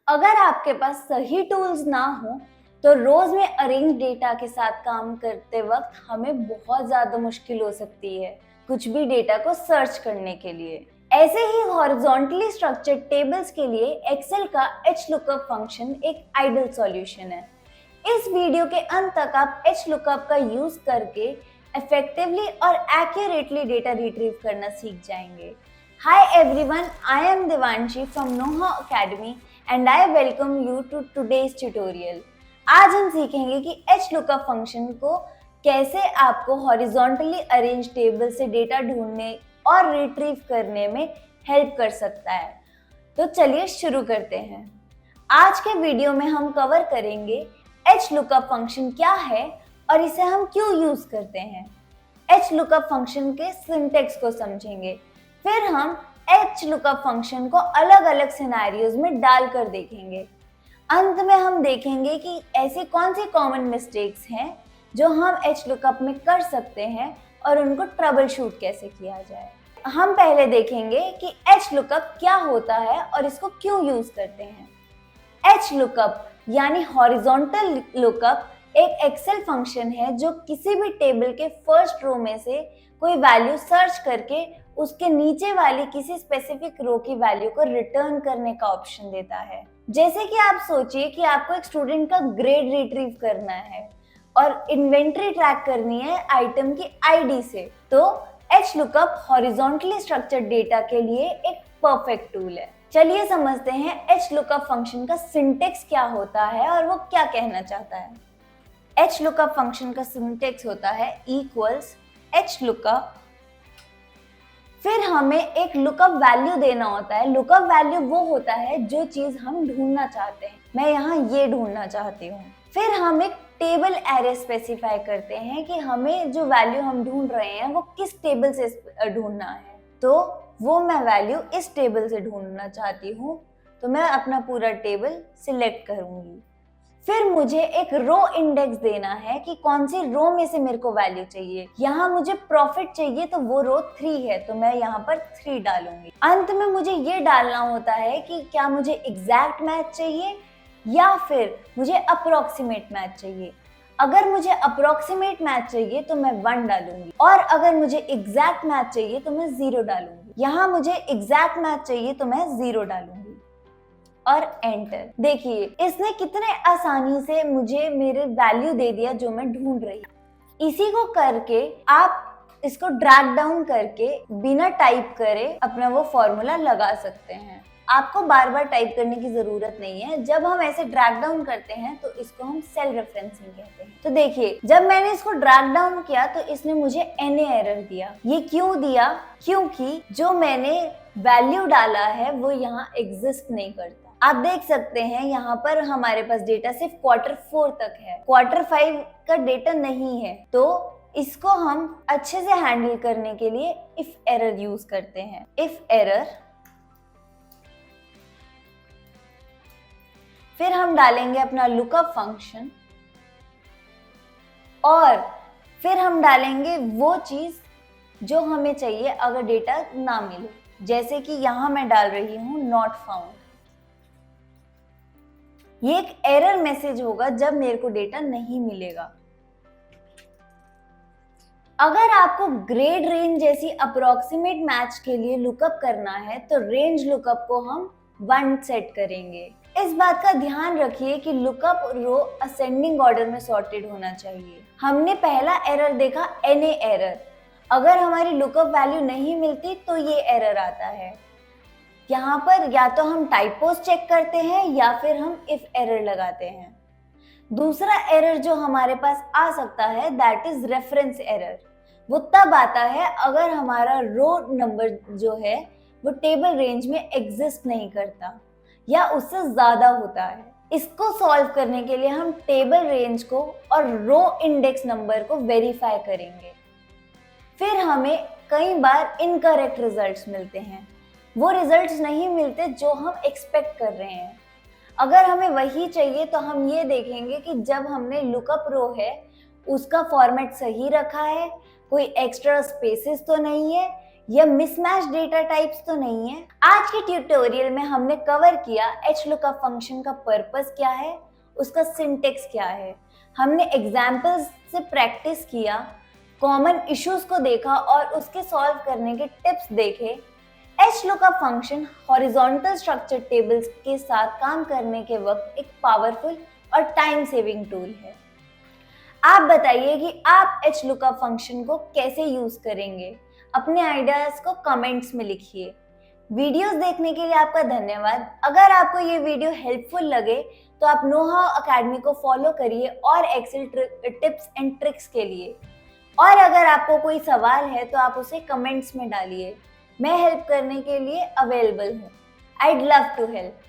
अगर आपके पास सही टूल्स ना हो तो रोज में अरेंज डेटा के साथ काम करते वक्त हमें बहुत ज्यादा मुश्किल हो सकती है कुछ भी डेटा को सर्च करने के लिए। ऐसे ही हॉरिजॉन्टली स्ट्रक्चर्ड टेबल्स के लिए एक्सेल का एचलुकअप फंक्शन एक आइडियल सॉल्यूशन है। इस वीडियो के अंत तक आप एचलुकअप का यूज करके इफेक्टिवली और एक्यूरेटली डेटा रिट्रीव करना सीख जाएंगे। Hi everyone, I am Devanshi from Noha Academy and I welcome you to today's tutorial। आज हम सीखेंगे कि HLOOKUP फंक्शन को कैसे आपको हॉरिजॉन्टली अरेंज टेबल से डेटा ढूंढने और रिट्रीव करने में हेल्प कर सकता है। तो चलिए शुरू करते हैं। आज के वीडियो में हम कवर करेंगे HLOOKUP फंक्शन क्या है और इसे हम क्यों यूज करते हैं। HLOOKUP फंक्शन के सिंटेक्स को समझेंगे, फिर हम HLOOKUP फंक्शन को अलग अलग सिनेरियोज में डालकर देखेंगे। अंत में हम देखेंगे कि ऐसी कौन सी कॉमन मिस्टेक्स हैं जो हम HLOOKUP में कर सकते हैं और उनको ट्रबल शूट कैसे किया जाए। हम पहले देखेंगे कि HLOOKUP क्या होता है और इसको क्यों यूज करते हैं। HLOOKUP यानी हॉरिजॉन्टल लुकअप एक एक्सेल फंक्शन है जो किसी भी टेबल के फर्स्ट रो में से कोई वैल्यू सर्च करके उसके नीचे वाली किसी स्पेसिफिक रो की वैल्यू को रिटर्न करने का ऑप्शन देता है। जैसे कि आप सोचिए कि आपको एक स्टूडेंट का ग्रेड रिट्रीव करना है और इन्वेंटरी ट्रैक करनी है आइटम की आईडी से, तो HLOOKUP हॉरिजॉन्टली स्ट्रक्चर्ड डेटा के लिए एक परफेक्ट टूल है। चलिए समझते हैं HLOOKUP फंक्शन का सिंटेक्स क्या होता है और वो क्या कहना चाहता है। HLOOKUP फंक्शन का सिंटेक्स होता है इक्वल्स HLOOKUP, फिर हमें एक लुकअप वैल्यू देना होता है। लुकअप वैल्यू वो होता है जो चीज हम ढूंढना चाहते हैं। मैं यहाँ ये ढूंढना चाहती हूँ। फिर हम एक टेबल एरे स्पेसिफाई करते हैं कि हमें जो वैल्यू हम ढूंढ रहे हैं वो किस टेबल से ढूंढना है। तो वो मैं वैल्यू इस टेबल से ढूंढना चाहती हूँ, तो मैं अपना पूरा टेबल सिलेक्ट करूंगी। फिर मुझे एक रो इंडेक्स देना है कि कौन सी रो में से मेरे को वैल्यू चाहिए। यहाँ मुझे प्रॉफिट चाहिए तो वो रो 3 है, तो मैं यहाँ पर 3 डालूंगी। अंत में मुझे ये डालना होता है कि क्या मुझे एग्जैक्ट मैच चाहिए या फिर मुझे अप्रोक्सीमेट मैच चाहिए। अगर मुझे अप्रोक्सीमेट मैच चाहिए तो मैं 1 डालूंगी और अगर मुझे एग्जैक्ट मैच चाहिए तो मैं 0 डालूंगी। यहाँ मुझे एग्जैक्ट मैच चाहिए तो मैं 0 डालूंगी और एंटर। देखिए इसने कितने आसानी से मुझे मेरे वैल्यू दे दिया जो मैं ढूंढ रही हूँ। इसी को करके आप इसको ड्रैग डाउन करके बिना टाइप करे अपना वो फॉर्मूला लगा सकते हैं। आपको बार बार टाइप करने की जरूरत नहीं है। जब हम ऐसे ड्रैग डाउन करते हैं तो इसको हम सेल रेफरेंसिंग कहते हैं। तो देखिए जब मैंने इसको ड्रैग डाउन किया तो इसने मुझे NA एरर दिया। ये क्यों दिया? क्योंकि जो मैंने वैल्यू डाला है वो यहाँ एग्जिस्ट नहीं करता। आप देख सकते हैं यहाँ पर हमारे पास डेटा सिर्फ Q4 तक है, Q5 का डेटा नहीं है। तो इसको हम अच्छे से हैंडल करने के लिए इफ एरर यूज करते हैं। इफ एरर, फिर हम डालेंगे अपना लुकअप फंक्शन और फिर हम डालेंगे वो चीज जो हमें चाहिए अगर डेटा ना मिले। जैसे कि यहाँ मैं डाल रही हूँ नॉट फाउंड। ये एक एरर मैसेज होगा जब मेरे को डेटा नहीं मिलेगा। अगर आपको ग्रेड रेंज जैसी अप्रोक्सीमेट मैच के लिए लुकअप करना है तो रेंज लुकअप को हम 1 सेट करेंगे। इस बात का ध्यान रखिए कि लुकअप रो असेंडिंग ऑर्डर में सॉर्टेड होना चाहिए। हमने पहला एरर देखा NA एरर। अगर हमारी लुकअप वैल्यू नहीं मिलती तो ये एरर आता है। यहाँ पर या तो हम टाइपोस चेक करते हैं या फिर हम इफ एरर लगाते हैं। दूसरा एरर जो हमारे पास आ सकता है दैट इज रेफरेंस एरर। वो तब आता है अगर हमारा रो नंबर जो है वो टेबल रेंज में एग्जिस्ट नहीं करता या उससे ज्यादा होता है। इसको सॉल्व करने के लिए हम टेबल रेंज को और रो इंडेक्स नंबर को वेरीफाई करेंगे। फिर हमें कई बार इनकरेक्ट रिजल्ट्स मिलते हैं। वो रिजल्ट्स नहीं मिलते जो हम एक्सपेक्ट कर रहे हैं। अगर हमें वही चाहिए तो हम ये देखेंगे कि जब हमने लुकअप रो है उसका फॉर्मेट सही रखा है, कोई एक्स्ट्रा स्पेसेस तो नहीं है यह मिसमैच डेटा टाइप्स तो नहीं है। आज के ट्यूटोरियल में हमने कवर किया HLOOKUP फंक्शन का पर्पस क्या है, उसका सिंटेक्स क्या है। हमने एग्जाम्पल्स से प्रैक्टिस किया, कॉमन इश्यूज को देखा और उसके सॉल्व करने के टिप्स देखे। HLOOKUP function horizontal structure tables के साथ काम करने के वक्त एक पावरफुल और टाइम सेविंग टूल है। आप बताइए कि आप HLOOKUP फंक्शन को कैसे यूज करेंगे। अपने आइडियाज को कमेंट्स में लिखिए। वीडियोस देखने के लिए आपका धन्यवाद। अगर आपको ये वीडियो हेल्पफुल लगे तो आप नो हाउ अकेडमी को फॉलो करिए और एक्सेल टिप्स एंड ट्रिक्स के लिए। और अगर आपको कोई सवाल है तो आप उसे कमेंट्स में डालिए। मैं हेल्प करने के लिए अवेलेबल हूँ। I'd love to help.